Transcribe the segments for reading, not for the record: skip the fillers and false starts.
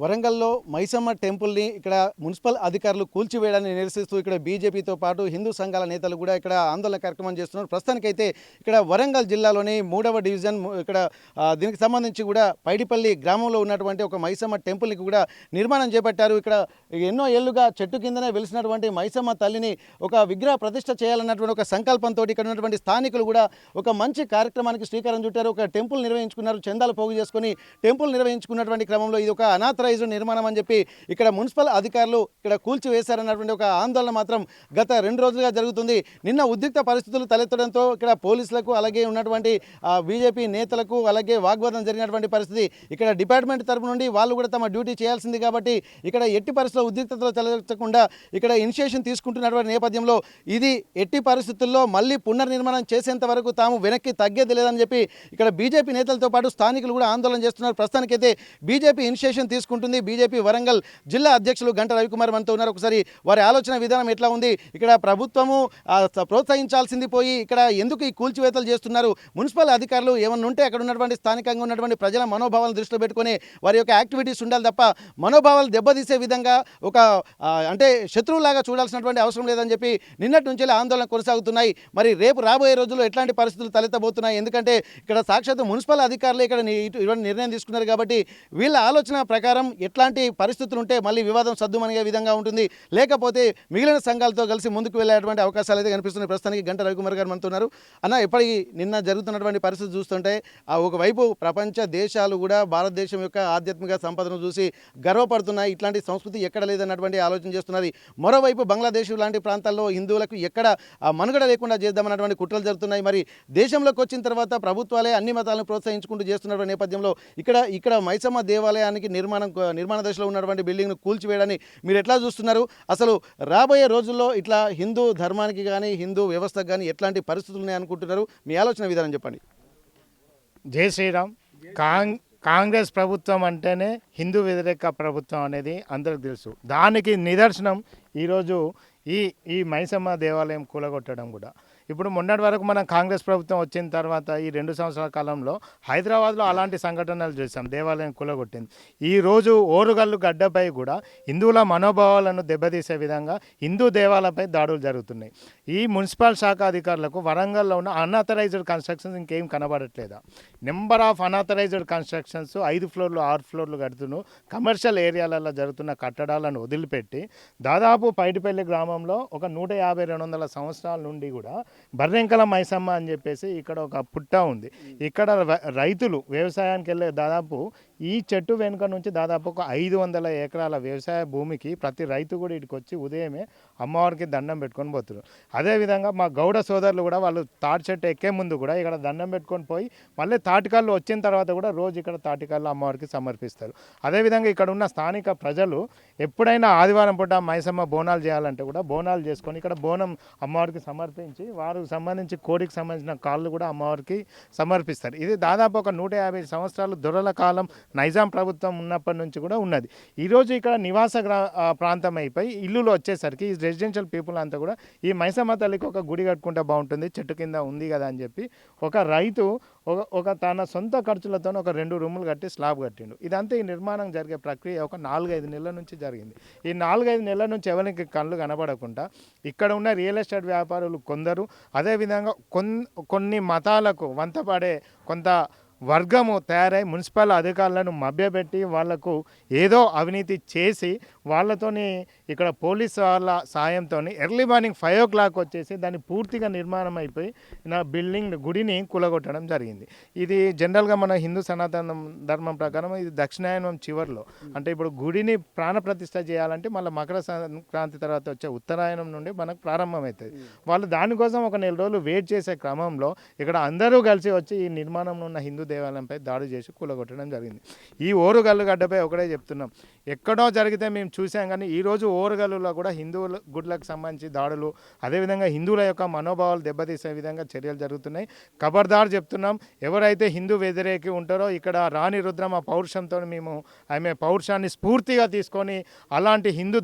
వరంగల్లో మైసమ్మ టెంపుల్ని ఇక్కడ మున్సిపల్ అధికారులు కూల్చివేయడాన్ని నిరసిస్తూ ఇక్కడ బీజేపీతో పాటు హిందూ సంఘాల నేతలు కూడా ఇక్కడ ఆందోళన కార్యక్రమం చేస్తున్నారు. ప్రస్తుతానికైతే ఇక్కడ వరంగల్ జిల్లాలోని 3వ డివిజన్ ఇక్కడ దీనికి సంబంధించి కూడా పైడిపల్లి గ్రామంలో ఉన్నటువంటి ఒక మైసమ్మ టెంపుల్ని కూడా నిర్మాణం చేపట్టారు. ఇక్కడ ఎన్నో ఏళ్లుగా చెట్టు కిందనే వెలిసినటువంటి మైసమ్మ తల్లిని ఒక విగ్రహ ప్రతిష్ఠ చేయాలన్నటువంటి ఒక సంకల్పంతో ఇక్కడ ఉన్నటువంటి స్థానికులు కూడా ఒక మంచి కార్యక్రమానికి శ్రీకారం చుట్టారు. ఒక టెంపుల్ నిర్వహించుకున్నారు. చందాలు పోగు చేసుకుని టెంపుల్ నిర్వహించుకున్నటువంటి క్రమంలో ఇది ఒక అనాథరైజ్డ్ నిర్మాణం అని చెప్పి ఇక్కడ మున్సిపల్ అధికారులు ఇక్కడ కూల్చివేశారన్నటువంటి ఒక ఆందోళన మాత్రం గత 2 రోజులుగా జరుగుతుంది. నిన్న ఉద్రిక్త పరిస్థితులు తలెత్తడంతో ఇక్కడ పోలీసులకు అలాగే ఉన్నటువంటి బీజేపీ నేతలకు అలాగే వాగ్వాదం జరిగినటువంటి పరిస్థితి. ఇక్కడ డిపార్ట్మెంట్ తరపు నుండి వాళ్ళు కూడా తమ డ్యూటీ చేయాల్సింది కాబట్టి ఇక్కడ ఎట్టి పరిస్థితుల్లో ఉద్రిక్తతలు తలెత్తకుండా ఇక్కడ ఇనిషియేషన్ తీసుకుంటున్నటువంటి నేపథ్యంలో ఇది ఎట్టి పరిస్థితుల్లో మళ్ళీ పునర్నిర్మాణం చేసేంత వరకు తాము వెనక్కి తగ్గేది లేదని చెప్పి ఇక్కడ బీజేపీ నేతలతో పాటు స్థానికులు కూడా ఆందోళన చేస్తున్నారు. ప్రస్తుతానికైతే బీజేపీ ఇనిషియేషన్ తీసుకుంటుంది. బీజేపీ వరంగల్ జిల్లా అధ్యక్షులు గంట రవికుమార్ మనతో ఉన్నారు. ఒకసారి వారి ఆలోచన విధానం ఎట్లా ఉంది, ఇక్కడ ప్రభుత్వము ప్రోత్సహించాల్సింది పోయి ఇక్కడ ఎందుకు ఈ కూల్చివేతలు చేస్తున్నారు, మున్సిపల్ అధికారులు ఏమన్నా ఉంటే అక్కడ ఉన్నటువంటి స్థానికంగా ఉన్నటువంటి ప్రజల మనోభావాలను దృష్టిలో పెట్టుకుని వారి యొక్క యాక్టివిటీస్ ఉండాలి తప్ప మనోభావాలు దెబ్బతీసే విధంగా ఒక అంటే శత్రువులాగా చూడాల్సినటువంటి అవసరం లేదని చెప్పి నిన్నటి నుంచి ఆందోళన కొనసాగుతున్నాయి. మరి రేపు రాబోయే రోజుల్లో ఎట్లాంటి పరిస్థితులు తలెత్తబోతున్నాయి, ఎందుకంటే ఇక్కడ సాక్షాత్ మున్సిపల్ అధికారులు ఇక్కడ ఇటువంటి నిర్ణయం తీసుకున్నారు కాబట్టి వీళ్ళ ఆలోచన ప్రకారం ఎట్లాంటి పరిస్థితులు ఉంటే మళ్ళీ వివాదం సద్దుమనిగే విధంగా ఉంటుంది, లేకపోతే మిగిలిన సంఘాలతో కలిసి ముందుకు వెళ్ళేటువంటి అవకాశాలు అయితే కనిపిస్తున్నాయి. ప్రస్తుతానికి గంట రవికుమార్ గారు మనతో ఉన్నారు. అన్న, ఇప్పటికీ నిన్న జరుగుతున్నటువంటి పరిస్థితి చూస్తుంటే ఒకవైపు ప్రపంచ దేశాలు కూడా భారతదేశం యొక్క ఆధ్యాత్మిక సంపదను చూసి గర్వపడుతున్నాయి. ఇట్లాంటి సంస్కృతి ఎక్కడ లేదన్నటువంటి ఆలోచన చేస్తున్నది. మరోవైపు బంగ్లాదేశ్ లాంటి ప్రాంతాల్లో హిందువులకు ఎక్కడ మనుగడ లేకుండా చేద్దామన్నటువంటి కుట్రలు జరుగుతున్నాయి. మరి దేశంలోకి వచ్చిన తర్వాత ప్రభుత్వాలే అన్ని మతాలను ప్రోత్సహించుకుంటూ చేస్తున్నటువంటి నేపథ్యంలో ఇక్కడ మైసమ్మ దేవాలయానికి నిర్మాణ దశలో ఉన్నటువంటి బిల్డింగ్ను కూల్చివేయడాన్ని మీరు ఎట్లా చూస్తున్నారు? అసలు రాబోయే రోజుల్లో ఇట్లా హిందూ ధర్మానికి కానీ హిందూ వ్యవస్థకు కానీ ఎట్లాంటి పరిస్థితులు ఉన్నాయి అనుకుంటున్నారు? మీ ఆలోచన విధానం చెప్పండి. జై శ్రీరామ్. కాంగ్రెస్ ప్రభుత్వం అంటేనే హిందూ వ్యతిరేక ప్రభుత్వం అనేది అందరికి తెలుసు. దానికి నిదర్శనం ఈరోజు ఈ మైసమ్మ దేవాలయం కూలగొట్టడం కూడా. ఇప్పుడు మొన్నటి వరకు మనం కాంగ్రెస్ ప్రభుత్వం వచ్చిన తర్వాత ఈ 2 సంవత్సరాల కాలంలో హైదరాబాద్లో అలాంటి సంఘటనలు చూసాం, దేవాలయం కూలగొట్టింది. ఈరోజు ఓరుగల్లు గడ్డపై కూడా హిందువుల మనోభావాలను దెబ్బతీసే విధంగా హిందూ దేవాలయంపై దాడులు జరుగుతున్నాయి. ఈ మున్సిపల్ శాఖ అధికారులకు వరంగల్లో ఉన్న అన్ఆథరైజ్డ్ కన్స్ట్రక్షన్స్ ఇంకేం కనబడట్లేదా? నెంబర్ ఆఫ్ అన్ఆథరైజ్డ్ కన్స్ట్రక్షన్స్ 5 ఫ్లోర్లు 6 ఫ్లోర్లు కడుతున్న కమర్షియల్ ఏరియాలలో జరుగుతున్న కట్టడాలను వదిలిపెట్టి దాదాపు పైడిపల్లి గ్రామంలో ఒక 150-200 సంవత్సరాల నుండి కూడా బర్రెంకల మైసమ్మ అని చెప్పేసి ఇక్కడ ఒక పుట్ట ఉంది. ఇక్కడ రైతులు వ్యవసాయానికి వెళ్ళే దాదాపు ఈ చెట్టు వెనుక నుంచి దాదాపు ఒక 500 ఎకరాల వ్యవసాయ భూమికి ప్రతి రైతు కూడా ఇటుకు వచ్చి ఉదయమే అమ్మవారికి దండం పెట్టుకొని పోతున్నారు. అదేవిధంగా మా గౌడ సోదరులు కూడా వాళ్ళు తాటి చెట్టు ఎక్కే ముందు కూడా ఇక్కడ దండం పెట్టుకొని పోయి మళ్ళీ తాటికాళ్ళు వచ్చిన తర్వాత కూడా రోజు ఇక్కడ తాటికాళ్ళు అమ్మవారికి సమర్పిస్తారు. అదేవిధంగా ఇక్కడ ఉన్న స్థానిక ప్రజలు ఎప్పుడైనా ఆదివారం పూట మైసమ్మ బోనాలు చేయాలంటే కూడా బోనాలు చేసుకొని ఇక్కడ బోనం అమ్మవారికి సమర్పించి వారికి సంబంధించి కోడికి సంబంధించిన కాళ్ళు కూడా అమ్మవారికి సమర్పిస్తారు. ఇది దాదాపు ఒక 150 సంవత్సరాలు దొరల కాలం నైజాం ప్రభుత్వం ఉన్నప్పటి నుంచి కూడా ఉన్నది. ఈరోజు ఇక్కడ నివాస ప్రాంతం అయిపోయి ఇల్లులు వచ్చేసరికి ఈ రెసిడెన్షియల్ పీపుల్ అంతా కూడా ఈ మైసమ్మ తల్లికి ఒక గుడి కట్టుకుంటే బాగుంటుంది, చెట్టు కింద ఉంది కదా అని చెప్పి ఒక రైతు ఒక తన సొంత ఖర్చులతో ఒక 2 రూములు కట్టి స్లాబ్ కట్టిండు. ఇదంతా ఈ నిర్మాణం జరిగే ప్రక్రియ ఒక 4-5 నెలల నుంచి జరిగింది. ఈ 4-5 నెలల నుంచి ఎవరికి కళ్ళు కనబడకుండా ఇక్కడ ఉన్న రియల్ ఎస్టేట్ వ్యాపారులు కొందరు, అదేవిధంగా కొన్ని మతాలకు వంతపడే కొంత వర్గము తయారై మున్సిపల్ అధికారులను మభ్యపెట్టి వాళ్లకు ఏదో అవినీతి చేసి వాళ్ళతోని ఇక్కడ పోలీసు వాళ్ళ సాయంతో ఎర్లీ మార్నింగ్ 5 o'clock వచ్చేసి దాన్ని పూర్తిగా నిర్మాణం అయిపోయి నా గుడిని కూలగొట్టడం జరిగింది. ఇది జనరల్గా మన హిందూ సనాతన ధర్మం ప్రకారం ఇది దక్షిణాయనం చివరిలో, అంటే ఇప్పుడు గుడిని ప్రాణప్రతిష్ఠ చేయాలంటే మళ్ళీ మకర సంక్రాంతి తర్వాత వచ్చే ఉత్తరాయణం నుండి మనకు ప్రారంభమవుతుంది. వాళ్ళు దానికోసం ఒక 4 రోజులు వెయిట్ చేసే క్రమంలో ఇక్కడ అందరూ కలిసి వచ్చి ఈ నిర్మాణంలో ఉన్న హిందూ దేవాలయంపై దాడి చేసి కూలగొట్టడం జరిగింది. ఈ ఓరుగల్లు గడ్డపై ఒకటే చెప్తున్నాం, ఎక్కడో జరిగితే మేము చూసాం కానీ ఈరోజు ఓరుగల్లులో కూడా హిందువుల గుడ్లకు సంబంధించి దాడులు, అదేవిధంగా హిందువుల యొక్క మనోభావాలు దెబ్బతీసే విధంగా చర్యలు జరుగుతున్నాయి. ఖబర్దార్ చెప్తున్నాం, ఎవరైతే హిందూ వ్యతిరేకి ఉంటారో ఇక్కడ రాణి రుద్రమ పౌరుషంతో మేము ఆమె పౌరుషాన్ని స్ఫూర్తిగా తీసుకొని అలాంటి హిందూ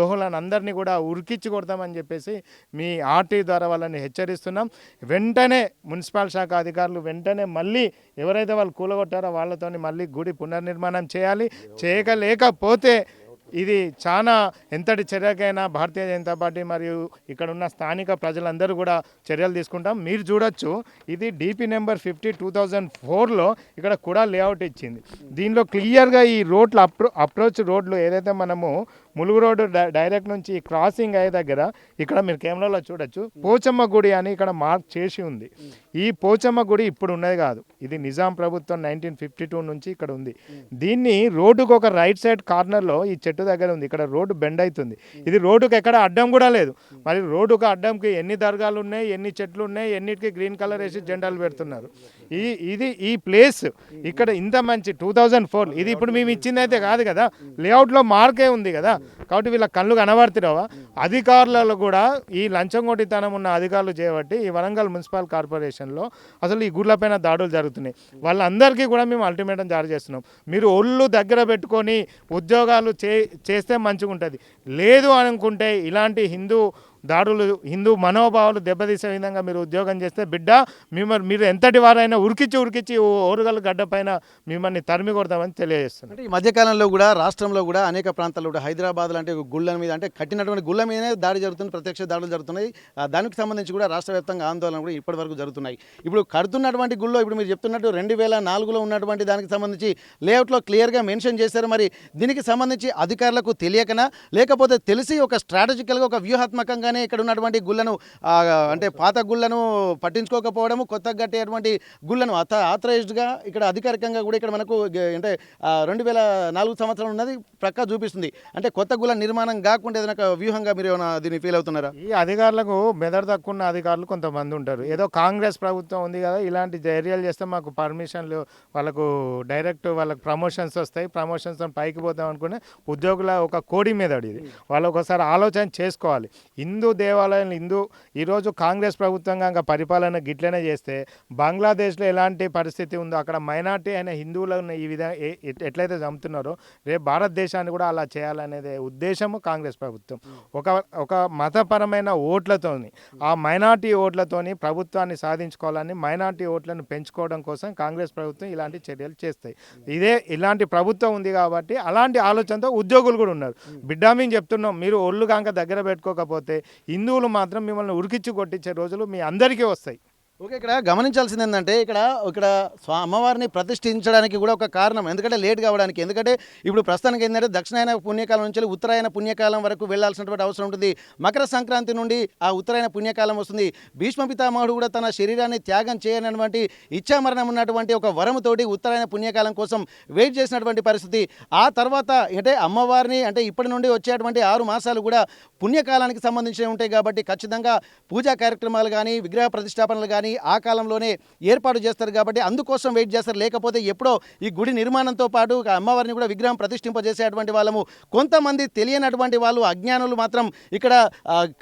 దోహులను అందరినీ కూడా ఉరికిచ్చి కొడతామని చెప్పేసి మీ ఆర్టీ ద్వారా వాళ్ళని హెచ్చరిస్తున్నాం. వెంటనే మున్సిపల్ శాఖ అధికారులు వెంటనే మళ్ళీ ఎవరైతే వాళ్ళు కూలగొట్టారో వాళ్ళతోని మళ్ళీ గుడి పునర్నిర్మాణం చేయాలి. చేయలేకపోతే ఇది చాలా ఎంతటి చర్యకైనా భారతీయ జనతా పార్టీ మరియు ఇక్కడ ఉన్న స్థానిక ప్రజలందరూ కూడా చర్యలు తీసుకుంటాం. మీరు చూడొచ్చు, ఇది DP నెంబర్ 50 2004లో ఇక్కడ కూడా లేఅవుట్ ఇచ్చింది. దీనిలో క్లియర్గా ఈ రోడ్లు అప్రోచ్ రోడ్లు ఏదైతే మనము ములుగు రోడ్డు డైరెక్ట్ నుంచి క్రాసింగ్ అయ్యే దగ్గర ఇక్కడ మీరు కెమెరాలో చూడొచ్చు, పోచమ్మ గుడి అని ఇక్కడ మార్క్ చేసి ఉంది. ఈ పోచమ్మ గుడి ఇప్పుడు ఉన్నది కాదు, ఇది నిజాం ప్రభుత్వం 1952 నుంచి ఇక్కడ ఉంది. దీన్ని రోడ్డుకు ఒక రైట్ సైడ్ కార్నర్లో ఈ చెట్టు దగ్గర ఉంది. ఇక్కడ రోడ్డు బెండ్ అవుతుంది. ఇది రోడ్డుకు ఎక్కడ అడ్డం కూడా లేదు. మరి రోడ్డుకు అడ్డంకి ఎన్ని దర్గాలు ఉన్నాయి, ఎన్ని చెట్లు ఉన్నాయి, ఎన్నిటికీ గ్రీన్ కలర్ వేసి జెండాలు పెడుతున్నారు. ఈ ప్లేస్ ఇక్కడ ఇంత మంచి 2004 ఇది ఇప్పుడు మేము ఇచ్చింది అయితే కాదు కదా, లేఅవుట్లో మార్కే ఉంది కదా. కాబట్టి వీళ్ళ కళ్ళు కనబడుతున్నావా? అధికారులలో కూడా ఈ లంచంగొట్టితనం ఉన్న అధికారులు చేయబట్టి ఈ వరంగల్ మున్సిపల్ కార్పొరేషన్లో అసలు ఈ గుళ్ళపైన దాడులు జరుగుతున్నాయి. వాళ్ళందరికీ కూడా మేము అల్టిమేటం జారీ చేస్తున్నాం. మీరు ఒళ్ళు దగ్గర పెట్టుకొని ఉద్యోగాలు చేస్తే మంచిగా ఉంటుంది. లేదు అనుకుంటే ఇలాంటి దాడులు హిందూ మనోభావాలు దెబ్బతీసే విధంగా మీరు ఉద్యోగం చేస్తే బిడ్డ మీరు ఎంతటి వారైనా ఉరికిచ్చి ఓరుగల్లు గడ్డ పైన మిమ్మల్ని తరిమి కొడతామని తెలియజేస్తున్నారు. అంటే ఈ మధ్యకాలంలో కూడా రాష్ట్రంలో కూడా అనేక ప్రాంతాల్లో కూడా హైదరాబాద్ లాంటి గుళ్ళ మీద అంటే కట్టినటువంటి గుళ్ళ మీదనే దాడి జరుగుతుంది, ప్రత్యక్ష దాడులు జరుగుతున్నాయి. దానికి సంబంధించి కూడా రాష్ట్ర వ్యాప్తంగా ఆందోళన కూడా ఇప్పటి వరకు జరుగుతున్నాయి. ఇప్పుడు కడుతున్నటువంటి గుళ్ళో ఇప్పుడు మీరు చెప్తున్నట్టు 2004లో ఉన్నటువంటి దానికి సంబంధించి లేఅవుట్లో క్లియర్గా మెన్షన్ చేశారు. మరి దీనికి సంబంధించి అధికారులకు తెలియకనా, లేకపోతే తెలిసి ఒక స్ట్రాటజికల్గా ఒక వ్యూహాత్మకంగా ఇక్కడ ఉన్నటువంటి గుళ్ళను అంటే పాత గుళ్ళను పట్టించుకోకపోవడము, కొత్తగా కట్టేటువంటి గుళ్ళను ఆథరైజ్డ్గా ఇక్కడ అధికారికంగా కూడా ఇక్కడ మనకు అంటే 2004 సంవత్సరం ఉన్నది ప్రక్క చూపిస్తుంది. అంటే కొత్త గుళ్ళ నిర్మాణం కాకుండా ఏదైనా వ్యూహంగా మీరు ఏమైనా దీన్ని ఫీల్ అవుతున్నారా? ఈ అధికారులకు మెదడు తక్కువ ఉన్న అధికారులు కొంతమంది ఉంటారు. ఏదో కాంగ్రెస్ ప్రభుత్వం ఉంది కదా, ఇలాంటి చర్యలు చేస్తే మాకు పర్మిషన్లు, వాళ్ళకు డైరెక్ట్ వాళ్ళకు ప్రమోషన్స్ వస్తాయి, ప్రమోషన్స్ పైకి పోతాం అనుకునే ఉద్యోగుల ఒక కోడి మీద ఇది వాళ్ళు ఒకసారి ఆలోచన చేసుకోవాలి. దేవాలయాలు ఈరోజు కాంగ్రెస్ ప్రభుత్వంగా పరిపాలన గిట్లనే చేస్తే బంగ్లాదేశ్లో ఎలాంటి పరిస్థితి ఉందో అక్కడ మైనార్టీ అయిన హిందువులను ఈ విధంగా ఎట్లయితే చంపుతున్నారో రేపు భారతదేశాన్ని కూడా అలా చేయాలనేదే ఉద్దేశము కాంగ్రెస్ ప్రభుత్వం. ఒక మతపరమైన ఓట్లతోని, ఆ మైనార్టీ ఓట్లతోని ప్రభుత్వాన్ని సాధించుకోవాలని, మైనార్టీ ఓట్లను పెంచుకోవడం కోసం కాంగ్రెస్ ప్రభుత్వం ఇలాంటి చర్యలు చేస్తాయి. ఇలాంటి ప్రభుత్వం ఉంది కాబట్టి అలాంటి ఆలోచనతో ఉద్యోగులు కూడా ఉన్నారు. బిడ్డ మేము చెప్తున్నాం, మీరు ఒళ్ళు కాంక దగ్గర పెట్టుకోకపోతే హిందువులు మాత్రం మిమ్మల్ని ఉరికిచ్చి కొట్టించే రోజులు మీ అందరికీ వస్తాయి. ఓకే, ఇక్కడ గమనించాల్సింది ఏంటంటే ఇక్కడ అమ్మవారిని ప్రతిష్ఠించడానికి కూడా ఒక కారణం, ఎందుకంటే లేట్ కావడానికి. ఎందుకంటే ఇప్పుడు ప్రస్తుతానికి ఏంటంటే దక్షిణాయన పుణ్యకాలం నుంచి ఉత్తరాయణ పుణ్యకాలం వరకు వెళ్లాల్సినటువంటి అవసరం ఉంటుంది. మకర సంక్రాంతి నుండి ఆ ఉత్తరాయణ పుణ్యకాలం వస్తుంది. భీష్మ పితామహుడు కూడా తన శరీరాన్ని త్యాగం చేయనటువంటి ఇచ్చామరణం ఉన్నటువంటి ఒక వరముతోటి ఉత్తరాయణ పుణ్యకాలం కోసం వెయిట్ చేసినటువంటి పరిస్థితి. ఆ తర్వాత అంటే అమ్మవారిని అంటే ఇప్పటి నుండి వచ్చేటువంటి 6 మాసాలు కూడా పుణ్యకాలానికి సంబంధించి ఉంటాయి కాబట్టి ఖచ్చితంగా పూజా కార్యక్రమాలు కానీ, విగ్రహ ప్రతిష్టాపనలు కానీ ఆ కాలంలోనే ఏర్పాటు చేస్తారు కాబట్టి అందుకోసం వెయిట్ చేస్తారు. లేకపోతే ఎప్పుడో ఈ గుడి నిర్మాణంతో పాటు అమ్మవారిని కూడా విగ్రహం ప్రతిష్ఠింపజేసేటువంటి వాళ్ళము కొంతమంది తెలియనటువంటి వాళ్ళు, అజ్ఞానులు మాత్రం ఇక్కడ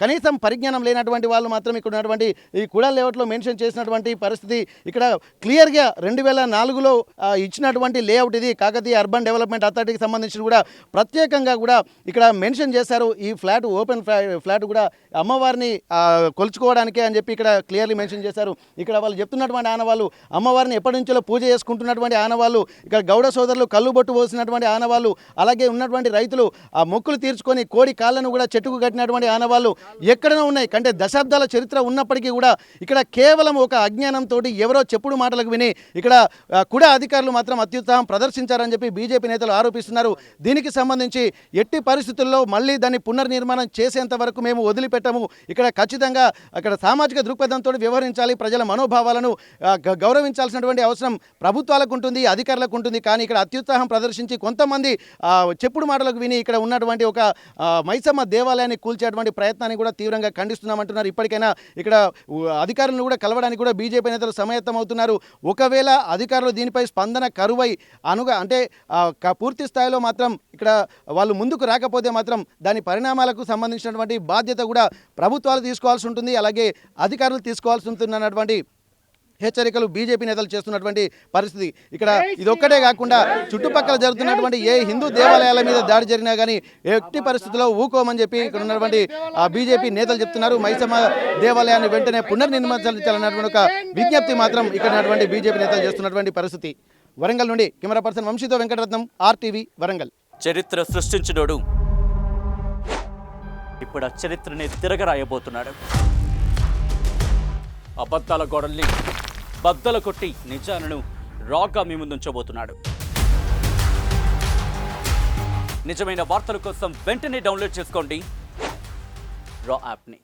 కనీసం పరిజ్ఞానం లేనటువంటి వాళ్ళు మాత్రం ఇక్కడ ఉన్నటువంటి ఈ కుడా లేఅవుట్లో మెన్షన్ చేసినటువంటి పరిస్థితి ఇక్కడ క్లియర్గా 2004లో ఇచ్చినటువంటి లేఅవుట్ ఇది. కాకతీయ అర్బన్ డెవలప్మెంట్ అథారిటీకి సంబంధించి కూడా ప్రత్యేకంగా కూడా ఇక్కడ మెన్షన్ చేశారు. ఈ ఫ్లాట్ ఓపెన్ ఫ్లాట్ కూడా అమ్మవారిని కొలుచుకోవడానికే అని చెప్పి ఇక్కడ క్లియర్లీ మెన్షన్ చేశారు. ఇక్కడ వాళ్ళు చెప్తున్నటువంటి ఆనవాళ్ళు, అమ్మవారిని ఎప్పటి నుంచో పూజ చేసుకుంటున్నటువంటి ఆనవాళ్ళు, ఇక్కడ గౌడ సోదరులు కళ్ళు బొట్టు పోసినటువంటి ఆనవాళ్ళు, అలాగే ఉన్నటువంటి రైతులు ఆ మొక్కులు తీర్చుకొని కోడి కాళ్ళను కూడా చెట్టుకు కట్టినటువంటి ఆనవాళ్ళు ఎక్కడైనా ఉన్నాయి. కంటే దశాబ్దాల చరిత్ర ఉన్నప్పటికీ కూడా ఇక్కడ కేవలం ఒక అజ్ఞానంతో ఎవరో చెప్పుడు మాటలకు విని ఇక్కడ కూడా అధికారులు మాత్రం అత్యుత్సాహం ప్రదర్శించారని చెప్పి బీజేపీ నేతలు ఆరోపిస్తున్నారు. దీనికి సంబంధించి ఎట్టి పరిస్థితుల్లో మళ్ళీ దాన్ని పునర్నిర్మాణం చేసేంత వరకు మేము వదిలిపెట్టము. ఇక్కడ ఖచ్చితంగా అక్కడ సామాజిక దృక్పథంతో వ్యవహరించాలి, ప్రజల మనోభావాలను గౌరవించాల్సినటువంటి అవసరం ప్రభుత్వాలకు ఉంటుంది, అధికారులకు ఉంటుంది. కానీ ఇక్కడ అత్యుత్సాహం ప్రదర్శించి కొంతమంది చెప్పుడు మాటలకు విని ఇక్కడ ఉన్నటువంటి ఒక మైసమ్మ దేవాలయాన్ని కూల్చేటువంటి ప్రయత్నాన్ని కూడా తీవ్రంగా ఖండిస్తున్నామంటున్నారు. ఇప్పటికైనా ఇక్కడ అధికారులను కూడా కలవడానికి కూడా బీజేపీ నేతలు సమాయత్తం అవుతున్నారు. ఒకవేళ అధికారులు దీనిపై స్పందన కరువై అంటే పూర్తి స్థాయిలో మాత్రం ఇక్కడ వాళ్ళు ముందుకు రాకపోతే మాత్రం దాని పరిణామాలకు సంబంధించినటువంటి బాధ్యత కూడా ప్రభుత్వాలు తీసుకోవాల్సి ఉంటుంది, అలాగే అధికారులు తీసుకోవాల్సి ఉంటుంది అన్నటువంటి హెచ్చరికలు బీజేపీ నేతలు చేస్తున్నటువంటి పరిస్థితి. ఇక్కడ ఇదొక్కటే కాకుండా చుట్టుపక్కల జరుగుతున్నటువంటి ఏ హిందూ దేవాలయాల మీద దాడి జరిగినా కానీ ఎట్టి పరిస్థితుల్లో ఊకోమని చెప్పి ఇక్కడ ఉన్నటువంటి బీజేపీ నేతలు చెప్తున్నారు. మైసమ్మ దేవాలయాన్ని వెంటనే పునర్నిర్మించాలన్నటువంటి ఒక విజ్ఞప్తి మాత్రం ఇక్కడ ఉన్నటువంటి బీజేపీ నేతలు చేస్తున్నటువంటి పరిస్థితి. వరంగల్ నుండి కెమెరా పర్సన్ వంశీతో వెంకటరత్నం, RTV వరంగల్. చరిత్ర సృష్టించినోడు ఇప్పుడు ఆ చరిత్రని తిరగరాయబోతున్నాడు. అబద్ధాల గోడల్ని బద్దలు కొట్టి నిజాలను రాగా మీ ముందుంచబోతున్నాడు. నిజమైన వార్తల కోసం వెంటనే డౌన్లోడ్ చేసుకోండి రా యాప్ని.